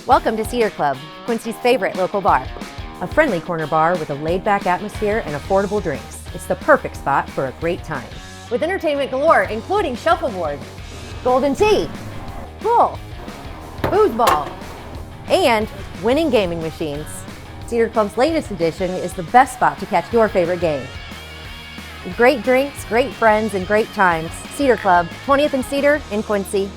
Welcome to Cedar Club, Quincy's favorite local bar. A friendly corner bar with a laid-back atmosphere and affordable drinks. It's the perfect spot for a great time. With entertainment galore, including shuffleboard, golden tee, pool, foosball, and winning gaming machines. Cedar Club's latest edition is the best spot to catch your favorite game. Great drinks, great friends, and great times. Cedar Club, 20th and Cedar in Quincy.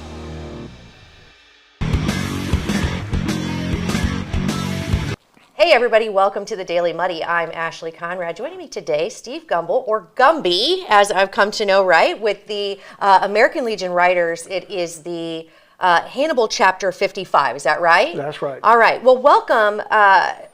Hey everybody, welcome to the Daily Muddy. I'm Ashley Conrad. Joining me today, Steve Gumble, or Gumby, as I've come to know, right, with the American Legion Riders. It is the Hannibal Chapter 55. Is that right? That's right. All right. Well, welcome. I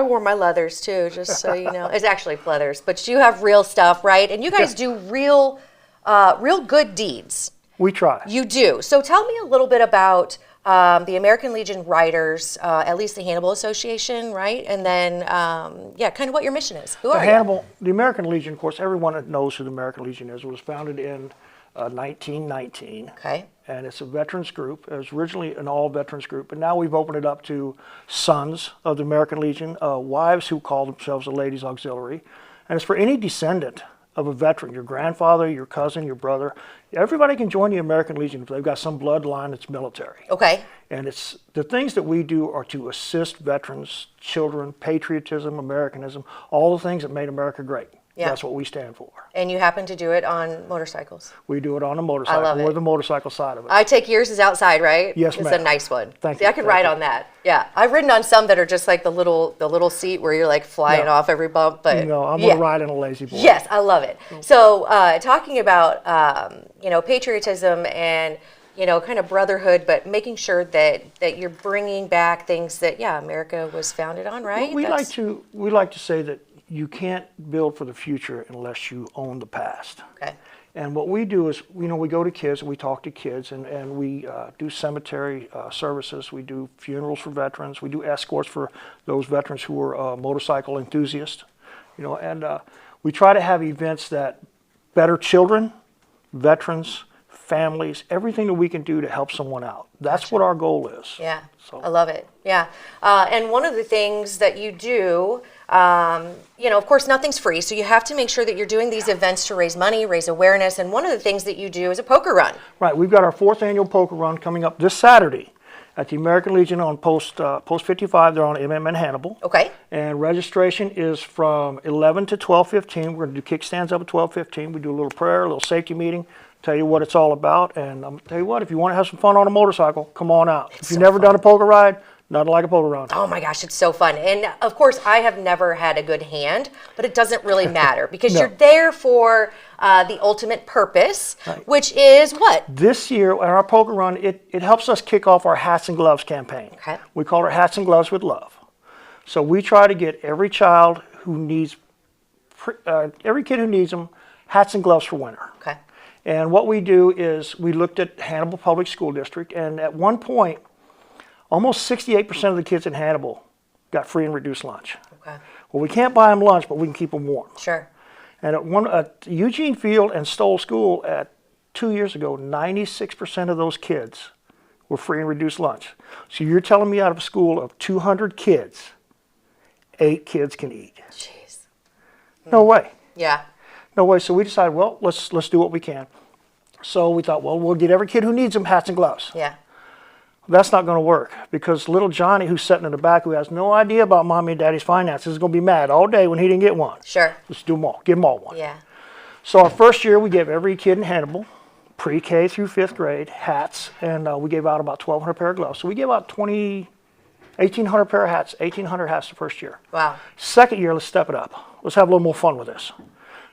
wore my leathers too, just so you know. It's actually leathers, but you have real stuff, right? And you guys do real good deeds. We try. You do. So tell me a little bit about the American Legion Riders, at least the Hannibal Association, right? And then, kind of what your mission is. Who are you? The American Legion, of course, everyone that knows who the American Legion is, was founded in 1919. Okay. And it's a veterans group. It was originally an all-veterans group, but now we've opened it up to sons of the American Legion, wives who call themselves a Ladies Auxiliary. And it's for any descendant of a veteran, your grandfather, your cousin, your brother. Everybody can join the American Legion if they've got some bloodline that's military. Okay. And it's the things that we do are to assist veterans, children, patriotism, Americanism, all the things that made America great. Yeah. That's what we stand for. And you happen to do it on motorcycles? We do it on a motorcycle. I love it. We're the motorcycle side of it. I take yours as outside, right? Yes, ma'am. It's a nice one. Thank See, you. I could ride on that. Yeah, I've ridden on some that are just like the little seat where you're like flying off every bump. But no, I'm gonna ride in a lazy boy. Yes, I love it. So talking about patriotism and kind of brotherhood, but making sure that you're bringing back things that America was founded on, right? Well, we like to say that you can't build for the future unless you own the past. Okay. And what we do is, we go to kids and we talk to kids, and we do cemetery services. We do funerals for veterans. We do escorts for those veterans who are motorcycle enthusiasts. And we try to have events that better children, veterans, families, everything that we can do to help someone out. That's what our goal is. Yeah, so. I love it. Yeah, and one of the things that you do, of course, nothing's free, so you have to make sure that you're doing these events to raise money, raise awareness, and one of the things that you do is a poker run. Right, we've got our 4th annual poker run coming up this Saturday at the American Legion on Post 55. They're on MM and Hannibal. Okay. And registration is from 11 to 12:15. We're going to do kickstands up at 12:15. We do a little prayer, a little safety meeting, tell you what it's all about. And I'm going to tell you what, if you want to have some fun on a motorcycle, come on out. If you've never done a poker ride, nothing like a poker run. Oh my gosh, it's so fun. And of course, I have never had a good hand, but it doesn't really matter because you're there for the ultimate purpose, which is what? This year, in our poker run, it helps us kick off our Hats and Gloves campaign. Okay. We call it Hats and Gloves with Love. So we try to get every child who needs, every kid who needs them, hats and gloves for winter. Okay. And what we do is we looked at Hannibal Public School District, and at one point, almost 68% of the kids in Hannibal got free and reduced lunch. Okay. Well, we can't buy them lunch, but we can keep them warm. Sure. And at Eugene Field and Stoll School 2 years ago, 96% of those kids were free and reduced lunch. So you're telling me out of a school of 200 kids, 8 kids can eat? Jeez. No way. Yeah. No way. So we decided, well, let's do what we can. So we thought, well, we'll get every kid who needs them hats and gloves. Yeah. That's not going to work because little Johnny, who's sitting in the back, who has no idea about mommy and daddy's finances, is going to be mad all day when he didn't get one. Sure. Let's do them all. Give them all one. Yeah. So our first year, we gave every kid in Hannibal, pre-K through 5th grade, hats, and we gave out about 1,200 pair of gloves. So we gave out 1,800 pair of hats, 1,800 hats the first year. Wow. Second year, let's step it up. Let's have a little more fun with this.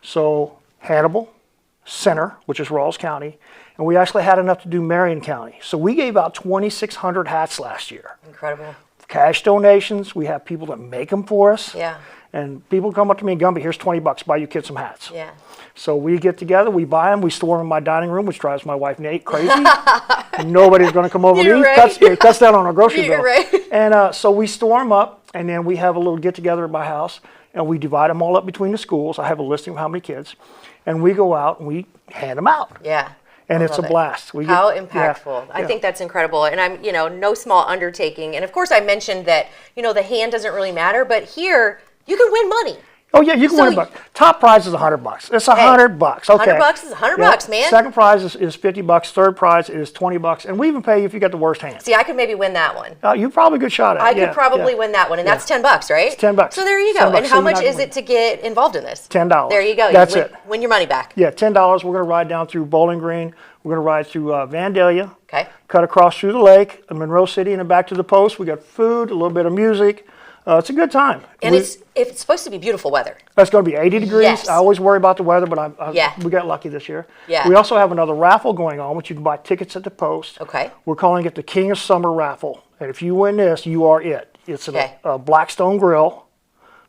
So Hannibal, Center, which is Rawls County, and we actually had enough to do Marion County. So we gave out 2,600 hats last year. Incredible. Cash donations. We have people that make them for us. Yeah. And people come up to me and Gumby, here's $20, buy you kids some hats. Yeah. So we get together, we buy them, we store them in my dining room, which drives my wife Nate crazy. Nobody's going to come over and eat. It cuts down on our grocery bill. Right. And so we store them up, and then we have a little get-together at my house, and we divide them all up between the schools. I have a listing of how many kids. And we go out and we hand them out. Yeah. And it's a blast. How impactful. I think that's incredible. And I'm, no small undertaking. And of course I mentioned that, the hand doesn't really matter, but here you can win money. Oh yeah, you can win $100. Top prize is $100. It's $100. Okay. $100 is $100, man. Second prize is $50. Third prize is $20, and we even pay you if you got the worst hand. See, I could maybe win that one. You probably a good shot at it. I could probably win that one, and that's $10, right? It's $10. So there you go. And how much is it to get involved in this? $10. There you go. That's it. Win your money back. Yeah, $10. We're going to ride down through Bowling Green. We're going to ride through Vandalia. Okay. Cut across through the lake, Monroe City, and then back to the post. We got food, a little bit of music. It's a good time. And it's supposed to be beautiful weather. It's going to be 80 degrees. Yes. I always worry about the weather, but we got lucky this year. Yeah. We also have another raffle going on, which you can buy tickets at the post. Okay. We're calling it the King of Summer Raffle. And if you win this, you are it. It's a Blackstone grill,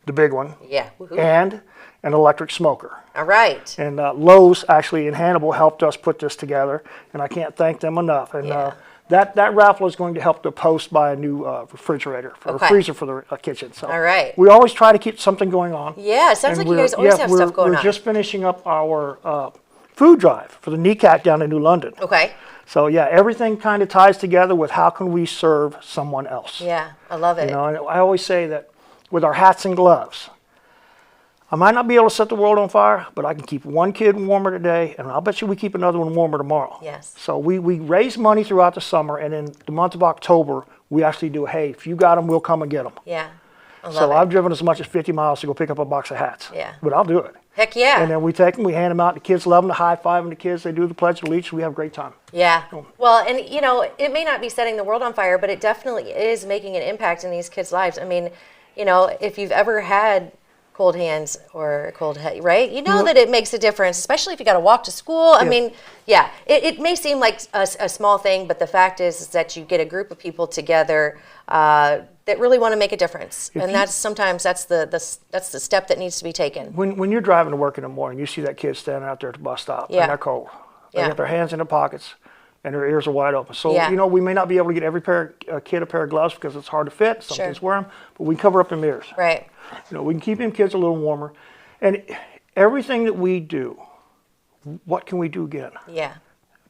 the big one, Yeah. Woo-hoo. and an electric smoker. All right. And Lowe's, actually, in Hannibal, helped us put this together, and I can't thank them enough. And that raffle is going to help the post buy a new refrigerator, a freezer for the kitchen. So all right. we always try to keep something going on. Yeah, it sounds like you guys always have stuff going on. We're just finishing up our food drive for the Kneecap down in New London. Okay. So yeah, everything kind of ties together with how can we serve someone else. Yeah, I love it. And I always say that with our hats and gloves, I might not be able to set the world on fire, but I can keep one kid warmer today, and I'll bet you we keep another one warmer tomorrow. Yes. So we raise money throughout the summer, and in the month of October, we actually do, hey, if you got them, we'll come and get them. Yeah, I love So it. I've driven as much as 50 miles to go pick up a box of hats. Yeah. But I'll do it. Heck yeah. And then we take them, we hand them out, the kids love them, to high-five them, the kids, they do the Pledge of Allegiance, we have a great time. Yeah. Well, and it may not be setting the world on fire, but it definitely is making an impact in these kids' lives. I mean, if you've ever had cold hands or a cold head, right? You know that it makes a difference, especially if you got to walk to school. I mean, it may seem like a small thing, but the fact is that you get a group of people together that really want to make a difference, and that's the step that needs to be taken. When you're driving to work in the morning, you see that kid standing out there at the bus stop, and they're cold. They got their hands in their pockets, and their ears are wide open. So, we may not be able to get every kid a pair of gloves because it's hard to fit. Some kids wear them, but we cover up their ears. Right. We can keep them kids a little warmer. And everything that we do, what can we do again? Yeah.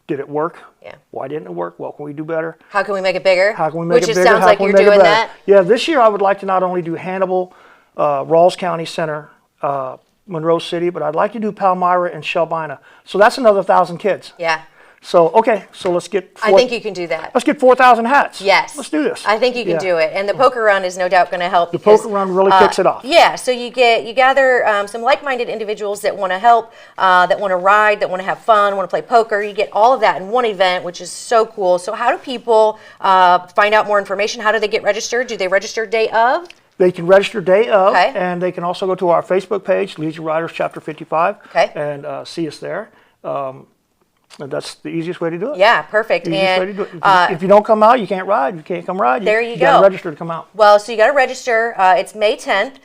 Did it work? Yeah. Why didn't it work? What can we do better? How can we make it bigger? How can we make it bigger? Which sounds like you're doing that. Yeah, this year I would like to not only do Hannibal, Rawls County Center, Monroe City, but I'd like to do Palmyra and Shelbina. So that's another 1,000 kids. Yeah. So, so let's get I think you can do that. Let's get 4,000 hats. Yes. Let's do this. I think you can do it. And the poker run is no doubt going to help. The poker run really kicks it off. Yeah, so you gather some like-minded individuals that want to help, that want to ride, that want to have fun, want to play poker. You get all of that in one event, which is so cool. So how do people find out more information? How do they get registered? Do they register day of? They can register day of, and they can also go to our Facebook page, Legion Riders Chapter 55, and see us there. And that's the easiest way to do it. Yeah, perfect. The easiest way to do it. If you don't come out, you can't ride. If you can't come ride, there you go. got to register to come out. Well, so you got to register. It's May 10th.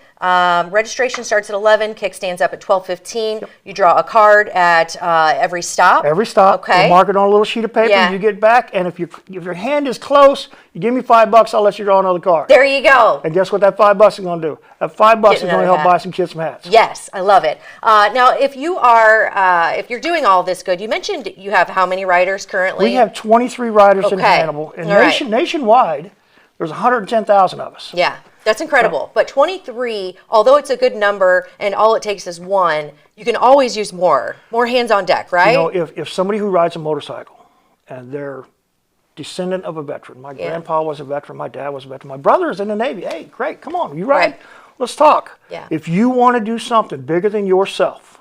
Registration starts at 11. Kickstands up at 12:15. Yep. You draw a card at every stop. Every stop. Okay. You mark it on a little sheet of paper. Yeah. You get back, and if your hand is close, you give me $5. I'll let you draw another card. There you go. And guess what that $5 is going to do? That $5 is going to help buy some kids some hats. Yes, I love it. Now, if you're doing all this good, you mentioned you have how many riders currently? We have 23 riders in Hannibal, and nationwide, there's 110,000 of us. Yeah. That's incredible. But 23, although it's a good number and all it takes is one, you can always use more hands on deck, right? If somebody who rides a motorcycle and they're descendant of a veteran, my grandpa was a veteran, my dad was a veteran, my brother is in the Navy. Hey, great, come on, you ride? Right. Let's talk. Yeah. If you want to do something bigger than yourself,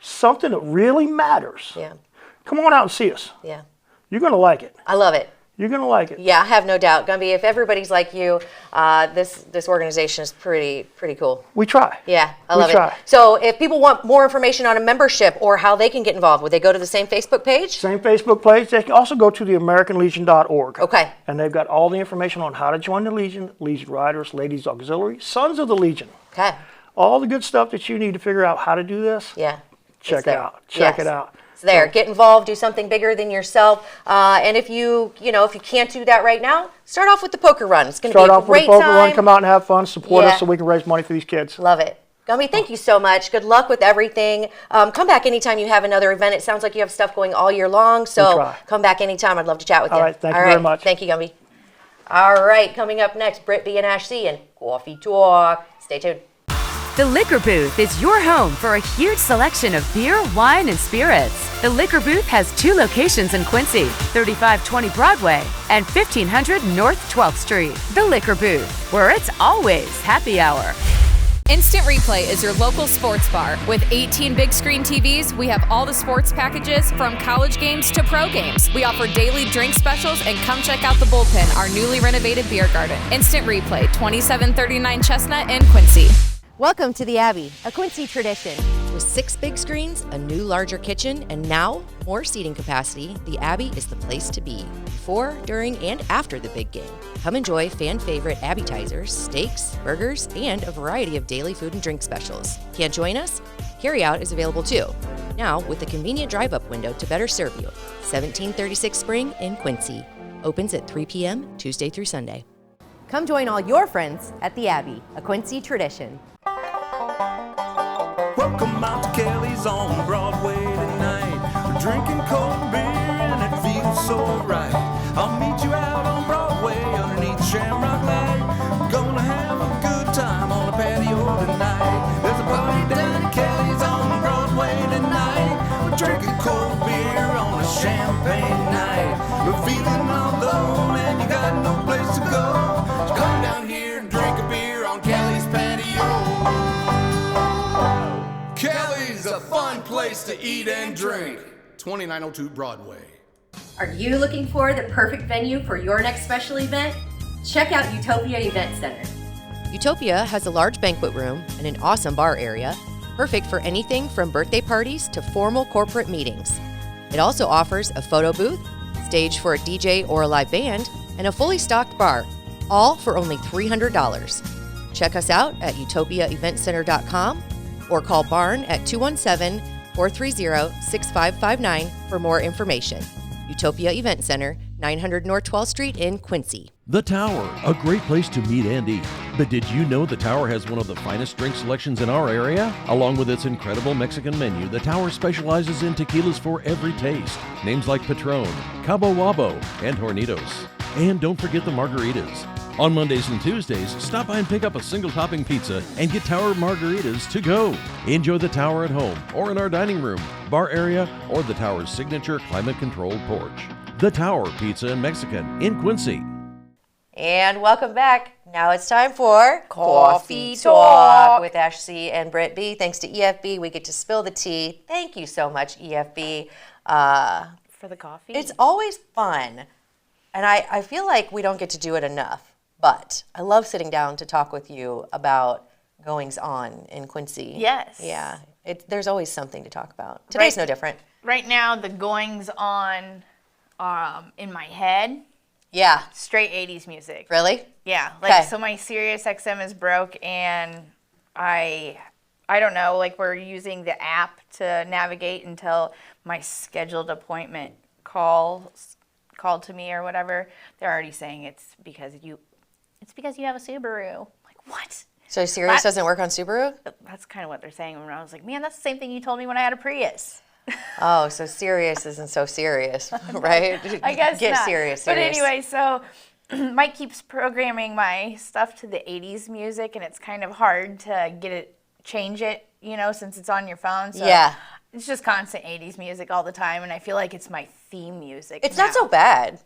something that really matters, come on out and see us. Yeah. You're going to like it. I love it. You're going to like it. Yeah, I have no doubt. Gumby, if everybody's like you, this organization is pretty cool. We try. Yeah, I love it. So if people want more information on a membership or how they can get involved, would they go to the same Facebook page? Same Facebook page. They can also go to the AmericanLegion.org. Okay. And they've got all the information on how to join the Legion, Legion Riders, Ladies Auxiliary, Sons of the Legion. Okay. All the good stuff that you need to figure out how to do this. Yeah. Check it out. Check it out. There, get involved, do something bigger than yourself, and if you can't do that right now, start off with the poker run. It's going to be a great time. Start off with the poker run, come out and have fun, support us so we can raise money for these kids. Love it. Gumby, thank you so much. Good luck with everything. Come back anytime you have another event. It sounds like you have stuff going all year long, so come back anytime. I'd love to chat with you. All right, thank you very much. Thank you, Gumby. All right, coming up next, Brittany and Ash C and Coffee Talk. Stay tuned. The Liquor Booth is your home for a huge selection of beer, wine, and spirits. The Liquor Booth has 2 locations in Quincy, 3520 Broadway and 1500 North 12th Street. The Liquor Booth, where it's always happy hour. Instant Replay is your local sports bar. With 18 big screen TVs, we have all the sports packages from college games to pro games. We offer daily drink specials, and come check out the Bullpen, our newly renovated beer garden. Instant Replay, 2739 Chestnut in Quincy. Welcome to the Abbey, a Quincy tradition. With 6 big screens, a new larger kitchen, and now more seating capacity, the Abbey is the place to be before, during, and after the big game. Come enjoy fan favorite appetizers, steaks, burgers, and a variety of daily food and drink specials. Can't join us? Carryout is available too. Now with a convenient drive-up window to better serve you. 1736 Spring in Quincy. Opens at 3 p.m. Tuesday through Sunday. Come join all your friends at the Abbey, a Quincy tradition. Welcome out to Kelly's on Broadway tonight. We're drinking cold beer and it feels so right. I'll meet you out on Broadway underneath Shamrock Light. We're gonna have a good time on the patio tonight. There's a party down at Kelly's on Broadway tonight. We're drinking cold beer on a champagne night. We're feeling all alone and you got no place to go. So come down here and drink a beer on Kelly's patio. Kelly's a fun place to eat and drink. 2902 Broadway. Are you looking for the perfect venue for your next special event? Check out Utopia Event Center. Utopia has a large banquet room and an awesome bar area, perfect for anything from birthday parties to formal corporate meetings. It also offers a photo booth, stage for a DJ or a live band, and a fully stocked bar, all for only $300. Check us out at utopiaeventcenter.com or call Barn at 217-430-6559 for more information. Utopia Event Center, 900 North 12th Street in Quincy. The Tower, a great place to meet and eat. But did you know the Tower has one of the finest drink selections in our area? Along with its incredible Mexican menu, the Tower specializes in tequilas for every taste. Names like Patron, Cabo Wabo, and Hornitos. And don't forget the margaritas. On Mondays and Tuesdays, stop by and pick up a single topping pizza and get Tower margaritas to go. Enjoy the Tower at home or in our dining room, bar area, or the Tower's signature climate-controlled porch. The Tower Pizza and Mexican in Quincy. And welcome back. Now it's time for Coffee Talk with Ash C and Britt B. Thanks to EFB, we get to spill the tea. Thank you so much, EFB. For the coffee? It's always fun. And I feel like we don't get to do it enough. But I love sitting down to talk with you about goings-on in Quincy. Yes. Yeah. There's always something to talk about. Today's no different. Right now, the goings-on in my head, Yeah. straight 80s music. Really? Yeah. So my Sirius XM is broke, and I don't know, we're using the app to navigate until my scheduled appointment called to me or whatever. They're already saying it's because you have a Subaru. Like, what? So Sirius doesn't work on Subaru? That's kind of what they're saying. When I was like, man, that's the same thing you told me when I had a Prius. Oh, so Sirius isn't so serious, right? I guess Get not. serious. But anyway, so Mike keeps programming my stuff to the 80s music, and it's kind of hard to change it, since it's on your phone. So yeah. It's just constant 80s music all the time, and I feel like it's my theme music. It's not so bad.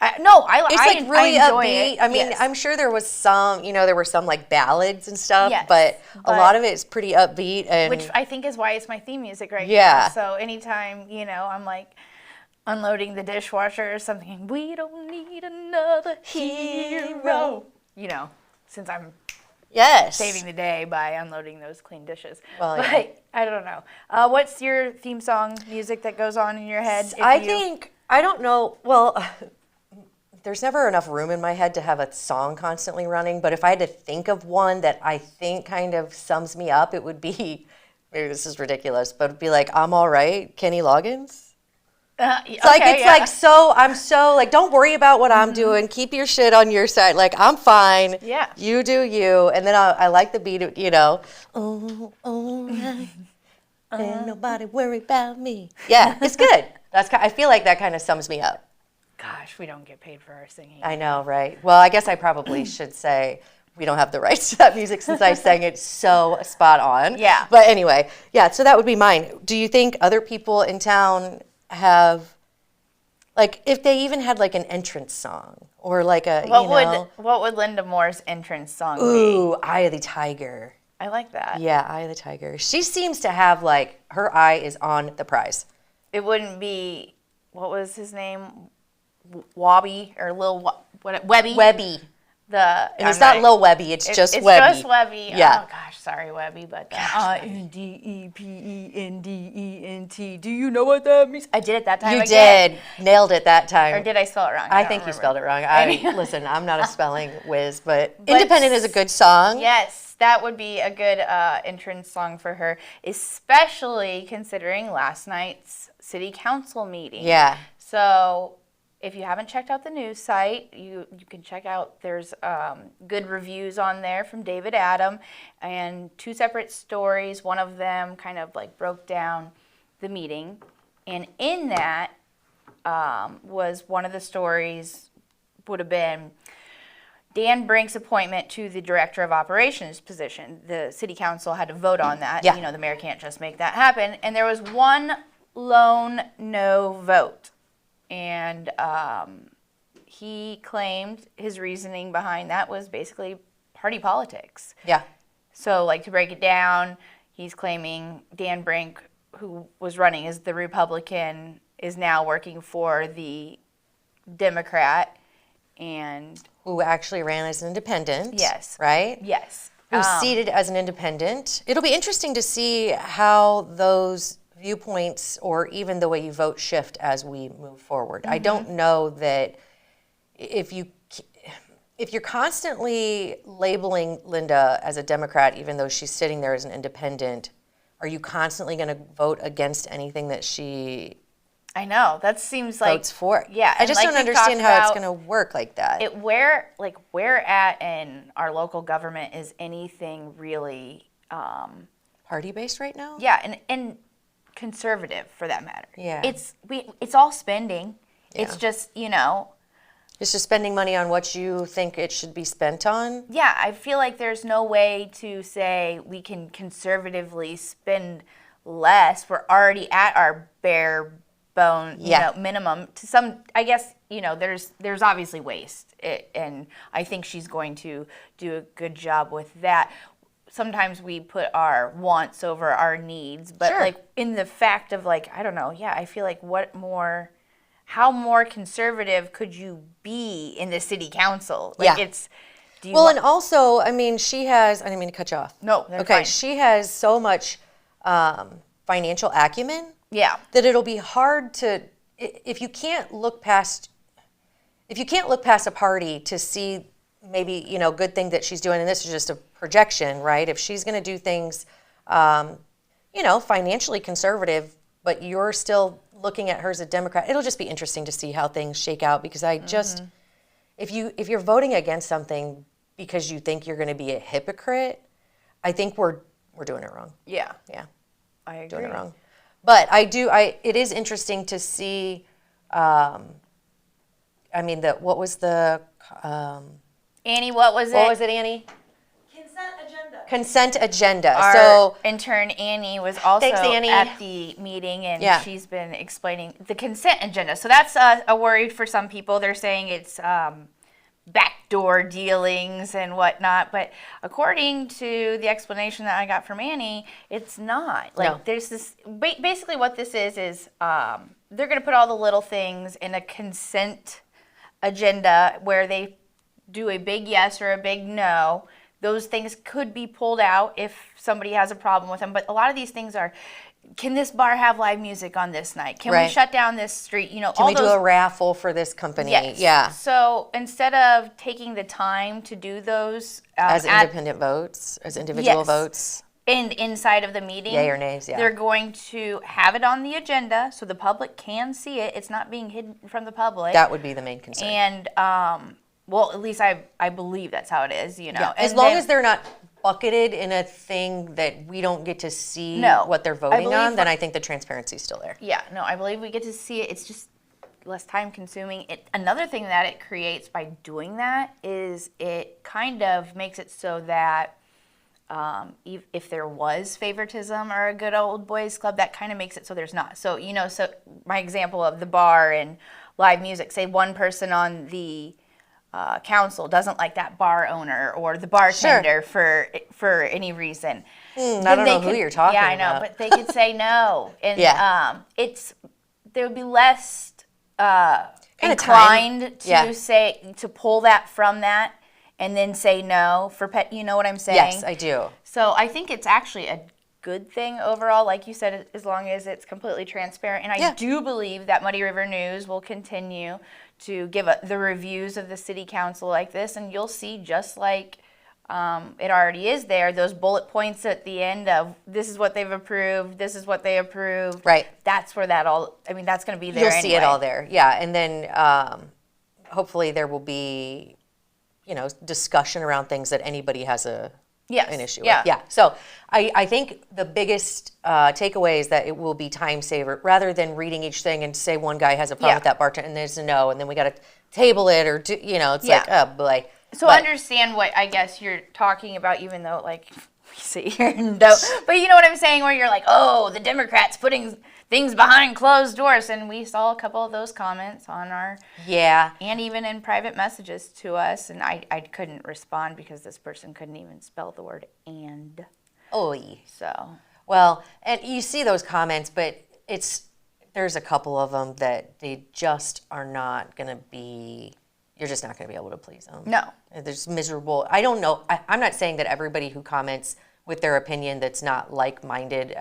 I really enjoy upbeat. it. I mean, yes. I'm sure there was some, there were some ballads and stuff, Yes, but a but- lot of it is pretty upbeat. And Which I think is why it's my theme music right Yeah. now. So anytime, I'm unloading the dishwasher or something, we don't need another hero. Since I'm yes. saving the day by unloading those clean dishes. Well, but yeah. I don't know. What's your theme song music that goes on in your head? I don't know. Well, there's never enough room in my head to have a song constantly running, but if I had to think of one that I think kind of sums me up, it would be, maybe this is ridiculous, but it'd be like, I'm All Right, Kenny Loggins. I'm so like, don't worry about what I'm doing. Keep your shit on your side. Like, I'm fine. Yeah. You do you. And then I like the beat, you know. Oh, right. Ain't nobody worry about me. Yeah, it's good. I feel like that kind of sums me up. Gosh, we don't get paid for our singing. I know, right? Well, I guess I probably should say we don't have the rights to that music since I sang it so spot on. Yeah. But anyway, yeah, so that would be mine. Do you think other people in town have, like, if they even had like an entrance song or like a, what would Linda Moore's entrance song be? Ooh, Eye of the Tiger. I like that. Yeah, Eye of the Tiger. She seems to have like, her eye is on the prize. It wouldn't be, what was his name? Wobby or Webby? Webby. And it's not Lil Webby, it's just Webby. It's just Webby. Yeah. Oh gosh, sorry Webby, but INDEPENDENT. Do you know what that means? I did it that time. You did. Nailed it that time. Or did I spell it wrong? I think you spelled it wrong. Listen, I'm not a spelling whiz, but Independent is a good song. Yes, that would be a good entrance song for her, especially considering last night's city council meeting. Yeah. So if you haven't checked out the news site, you can check out, there's good reviews on there from David Adam and 2 separate stories. One of them kind of like broke down the meeting. And in that was one of the stories would have been Dan Brink's appointment to the director of operations position. The city council had to vote on that. Yeah. You know, the mayor can't just make that happen. And there was one lone no vote. And he claimed his reasoning behind that was basically party politics. Yeah. So, like, to break it down, he's claiming Dan Brink, who was running as the Republican, is now working for the Democrat. And who actually ran as an independent. Yes. Right? Yes. Who's seated as an independent. It'll be interesting to see how those viewpoints or even the way you vote shift as we move forward. Mm-hmm. I don't know that if you're constantly labeling Linda as a Democrat, even though she's sitting there as an independent, are you constantly going to vote against anything that she I know, that seems like votes for? Yeah, I just don't understand how it's going to work like that. Where at in our local government is anything really party based right now? Yeah, and conservative for that matter. Yeah. It's all spending. Yeah. It's just, It's just spending money on what you think it should be spent on? Yeah, I feel like there's no way to say we can conservatively spend less. We're already at our bare bone, minimum. To some, I guess, there's obviously waste, and I think she's going to do a good job with that. Sometimes we put our wants over our needs, but sure. like in the fact of like, I don't know, I feel like how more conservative could you be in the city council? Like and also, I mean, she has, I didn't mean to cut you off. No, okay, fine. She has so much financial acumen that it'll be hard to, if you can't look past a party to see maybe, good thing that she's doing, and this is just a projection, right? If she's going to do things, financially conservative, but you're still looking at her as a Democrat, it'll just be interesting to see how things shake out, because I just, if you're voting against something because you think you're going to be a hypocrite, I think we're doing it wrong. Yeah. Yeah. I agree. Doing it wrong. But it is interesting to see, what was the, Annie, what was it? What was it, Annie? Consent agenda. Our intern Annie was also Thanks, Annie. at the meeting, and she's been explaining the consent agenda. So that's a worry for some people. They're saying it's backdoor dealings and whatnot. But according to the explanation that I got from Annie, it's not. There's this. Basically, what this is they're going to put all the little things in a consent agenda where they do a big yes or a big no. Those things could be pulled out if somebody has a problem with them. But a lot of these things are, can this bar have live music on this night? Can we shut down this street? Can we do a raffle for this company? Yes. Yeah. So instead of taking the time to do those as independent votes, as individual votes. inside of the meeting. Yay or nays, yeah. They're going to have it on the agenda so the public can see it. It's not being hidden from the public. That would be the main concern. And, well, at least I believe that's how it is, you know. Yeah. And As long as they're not bucketed in a thing that we don't get to see what they're voting on, then I think the transparency is still there. Yeah, no, I believe we get to see it. It's just less time consuming. Another thing that it creates by doing that is it kind of makes it so that if there was favoritism or a good old boys club, that kind of makes it so there's not. So, you know, so my example of the bar and live music, say one person on the council doesn't like that bar owner or the bartender for any reason. I don't know who you're talking about. Yeah, I know, but they could say no. And there would be less inclined to say, to pull that from that and then say no for you know what I'm saying? Yes, I do. So I think it's actually a good thing overall, like you said, as long as it's completely transparent. And I do believe that Muddy River News will continue to give the reviews of the city council like this, and you'll see, just like it already is there, those bullet points at the end of this is what they've approved, this is what they approved. Right. That's where that all, I mean, that's going to be there You'll anyway. see it all there, yeah. And then hopefully there will be, you know, discussion around things that anybody has an issue with. Yeah. So I think the biggest takeaway is that it will be time saver, rather than reading each thing and say one guy has a problem with that bartender and there's a no, and then we got to table it, or do, you know, it's like, oh boy. So understand what I guess you're talking about, even though like we sit here and don't. But you know what I'm saying, where you're like, oh, the Democrats putting things behind closed doors, and we saw a couple of those comments on our and even in private messages to us, and I couldn't respond because this person couldn't even spell the word and. Oy. So well, and you see those comments, but there's a couple of them that they just are not going to be. You're just not going to be able to please them. No. There's miserable. I don't know. I'm not saying that everybody who comments with their opinion that's not like-minded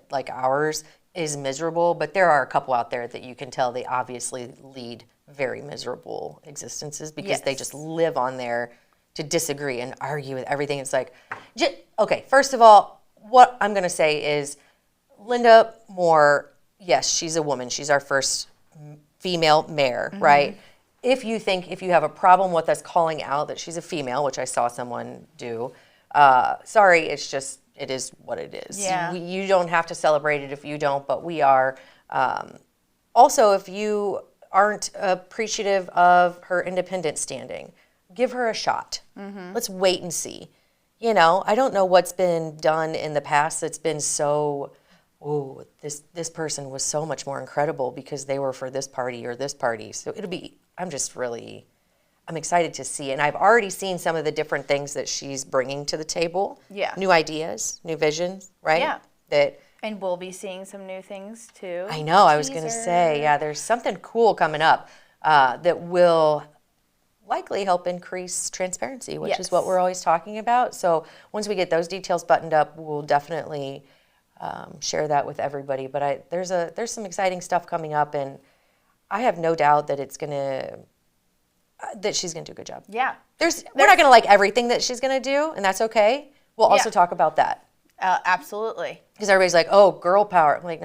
like ours is miserable, but there are a couple out there that you can tell they obviously lead very miserable existences because they just live on there to disagree and argue with everything. It's like, okay, first of all, what I'm going to say is Linda Moore, yes, she's a woman. She's our first female mayor, right? If you have a problem with us calling out that she's a female, which I saw someone do, sorry, it is what it is. Yeah. You don't have to celebrate it if you don't, but we are. Also, if you aren't appreciative of her independent standing, give her a shot. Let's wait and see. You know, I don't know what's been done in the past that's been so, this person was so much more incredible because they were for this party or this party. So I'm excited to see. And I've already seen some of the different things that she's bringing to the table. Yeah. New ideas, new visions, right? Yeah. And we'll be seeing some new things too. I know, I was going to say, there's something cool coming up that will likely help increase transparency, which is what we're always talking about. So once we get those details buttoned up, we'll definitely share that with everybody. But there's some exciting stuff coming up, and I have no doubt that she's gonna do a good job. Yeah. We're not gonna like everything that she's gonna do, and that's okay. We'll also talk about that. Absolutely. Because everybody's like, oh, girl power. I'm like,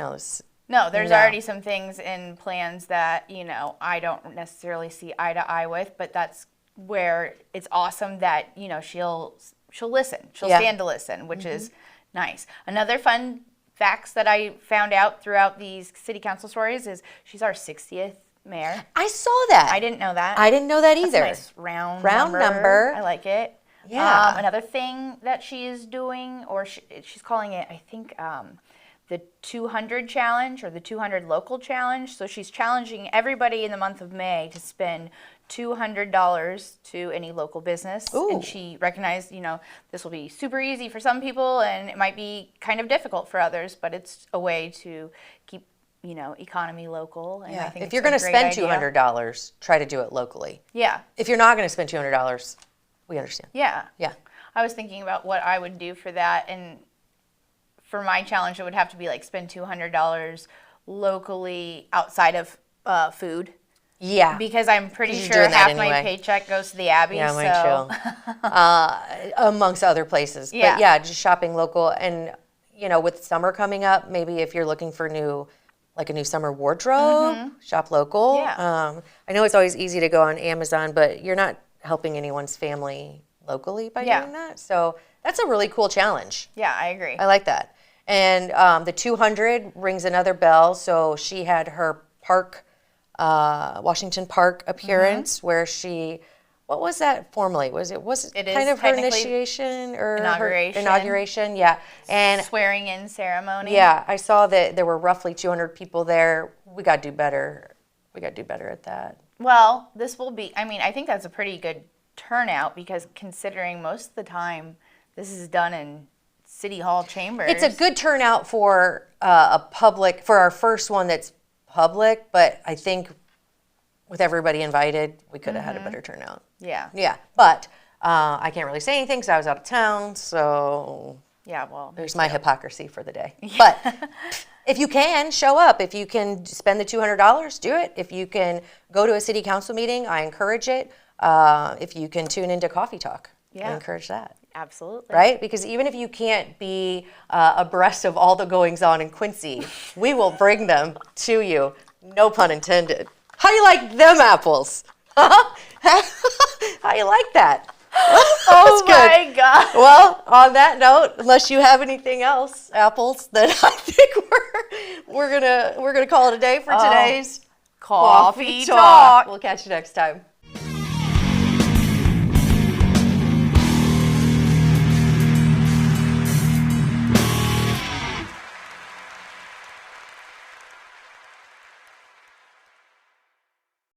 no, there's already some things in plans that, you know, I don't necessarily see eye to eye with, but that's where it's awesome that, you know, she'll listen. She'll stand to listen, which is nice. Another fun facts that I found out throughout these city council stories is she's our 60th mayor. I saw that. I didn't know that. I didn't know that either. That's a nice round number. I like it. Yeah. Another thing that she is doing, or she's calling it, I think, the 200 challenge or the 200 local challenge. So she's challenging everybody in the month of May to spend $200 to any local business. Ooh. And she recognized, you know, this will be super easy for some people and it might be kind of difficult for others, but it's a way to keep, you know, economy local. And I think if you're going to spend $200, try to do it locally. Yeah. If you're not going to spend $200, we understand. Yeah. Yeah. I was thinking about what I would do for that, and for my challenge, it would have to be like spend $200 locally outside of food. Yeah. Because I'm pretty You're sure doing that half my anyway. paycheck goes to the Abbey. Yeah, so. mine too. Amongst other places. Yeah. But yeah, just shopping local. And, you know, with summer coming up, maybe if you're looking for a new summer wardrobe, shop local. Yeah. I know it's always easy to go on Amazon, but you're not helping anyone's family locally by doing that. So that's a really cool challenge. Yeah, I agree. I like that. And the 200 rings another bell. So she had her Washington Park appearance where she, what was that formally? Was it kind of her initiation or inauguration. Her inauguration? Yeah. And swearing in ceremony. yeah, I saw that there were roughly 200 people there. We got to do better. We got to do better at that. Well, this will be, I think that's a pretty good turnout because considering most of the time this is done in City Hall chambers. It's a good turnout for for our first one that's public, but I think with everybody invited, we could have had a better turnout. Yeah. Yeah, but I can't really say anything because I was out of town, so Yeah, well. there's my hypocrisy for the day. But if you can, show up. If you can spend the $200, do it. If you can go to a city council meeting, I encourage it. If you can tune into Coffee Talk, I encourage that. Absolutely. Right? Because even if you can't be abreast of all the goings on in Quincy, we will bring them to you. No pun intended. How do you like them apples? How you like that? Oh my God. Well, on that note, unless you have anything else, apples, then I think we're gonna call it a day for today's Coffee Talk. We'll catch you next time.